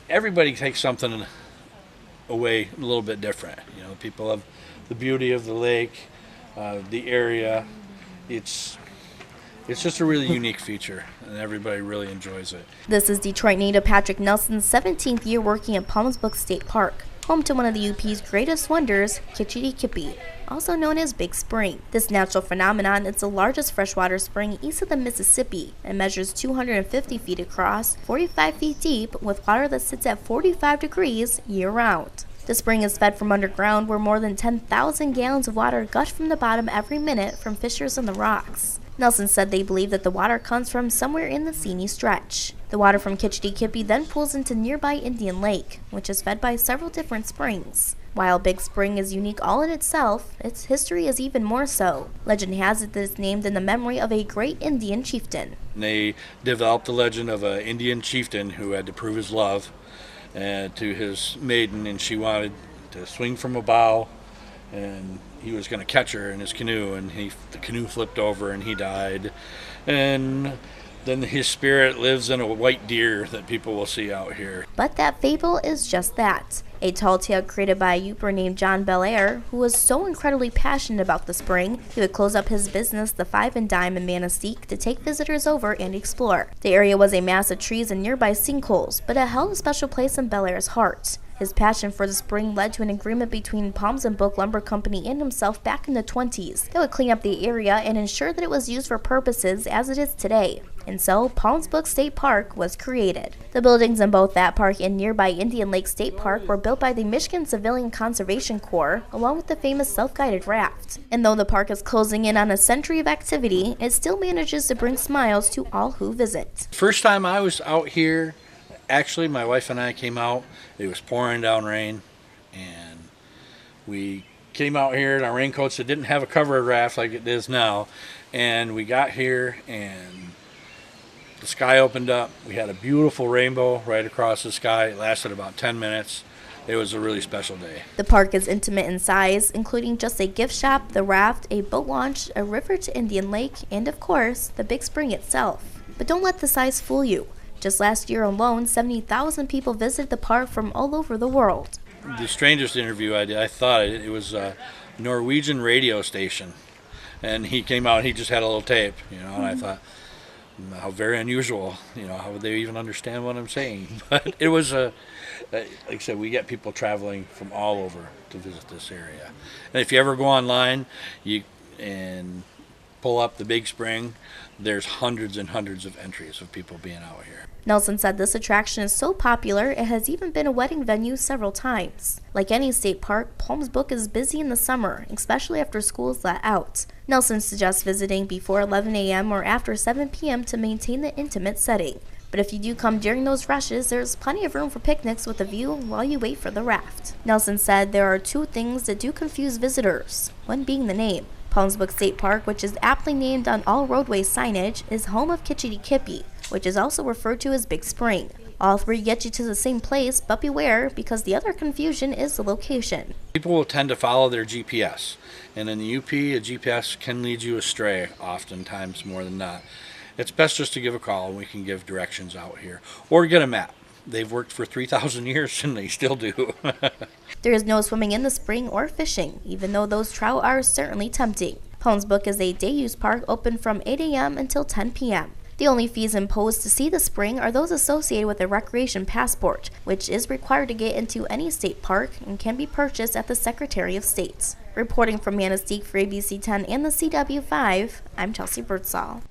everybody takes something away a little bit different. You know, people have the beauty of the lake, the area. It's just a really unique feature, and everybody really enjoys it. This is Detroit native Patrick Nelson's 17th year working at Palms Book State Park, home to one of the UP's greatest wonders, Kitchity-Kippy, also known as Big Spring. This natural phenomenon is the largest freshwater spring east of the Mississippi and measures 250 feet across, 45 feet deep, with water that sits at 45 degrees year-round. The spring is fed from underground, where more than 10,000 gallons of water gush from the bottom every minute from fissures in the rocks. Nelson said they believe that the water comes from somewhere in the Seney Stretch. The water from Kitchity-Kippy then pools into nearby Indian Lake, which is fed by several different springs. While Big Spring is unique all in itself, its history is even more so. Legend has it that it's named in the memory of a great Indian chieftain. They developed the legend of an Indian chieftain who had to prove his love to his maiden, and she wanted to swing from a bow, and he was going to catch her in his canoe, and the canoe flipped over and he died. And then his spirit lives in a white deer that people will see out here. But that fable is just that. A tall tale created by a Youper named John Belair, who was so incredibly passionate about the spring, he would close up his business, the Five and Dime in Manistee, to take visitors over and explore. The area was a mass of trees and nearby sinkholes, but it held a special place in Belair's heart. His passion for the spring led to an agreement between Palms and Book Lumber Company and himself back in the 20s that would clean up the area and ensure that it was used for purposes as it is today. And so, Palms Book State Park was created. The buildings in both that park and nearby Indian Lake State Park were built by the Michigan Civilian Conservation Corps, along with the famous self-guided raft. And though the park is closing in on a century of activity, it still manages to bring smiles to all who visit. First time I was out here, actually my wife and I came out, it was pouring down rain, and we came out here in our raincoats that didn't have a covered raft like it is now, and we got here and the sky opened up. We had a beautiful rainbow right across the sky. It lasted about 10 minutes. It was a really special day. The park is intimate in size, including just a gift shop, the raft, a boat launch, a river to Indian Lake, and of course, the Big Spring itself. But don't let the size fool you. Just last year alone, 70,000 people visited the park from all over the world. The strangest interview I did, I thought it was a Norwegian radio station. And he came out and he just had a little tape, and I thought, how very unusual, how would they even understand what I'm saying? But it was like I said, we get people traveling from all over to visit this area. And if you ever go online and pull up the Big Spring, there's hundreds and hundreds of entries of people being out here. Nelson said this attraction is so popular it has even been a wedding venue several times. Like any state park, Palms Book is busy in the summer, especially after school is let out. Nelson suggests visiting before 11 a.m. or after 7 p.m. to maintain the intimate setting. But if you do come during those rushes, there's plenty of room for picnics with a view while you wait for the raft. Nelson said there are two things that do confuse visitors, one being the name. Palms Book State Park, which is aptly named on all roadway signage, is home of Kitchity-Kippy, which is also referred to as Big Spring. All three get you to the same place, but beware, because the other confusion is the location. People will tend to follow their GPS, and in the UP, a GPS can lead you astray, oftentimes more than not. It's best just to give a call, and we can give directions out here, or get a map. They've worked for 3,000 years, and they still do. There is no swimming in the spring or fishing, even though those trout are certainly tempting. Palms Book is a day-use park open from 8 a.m. until 10 p.m. The only fees imposed to see the spring are those associated with a recreation passport, which is required to get into any state park and can be purchased at the Secretary of State. Reporting from Manistee for ABC 10 and the CW5, I'm Chelsea Birdsall.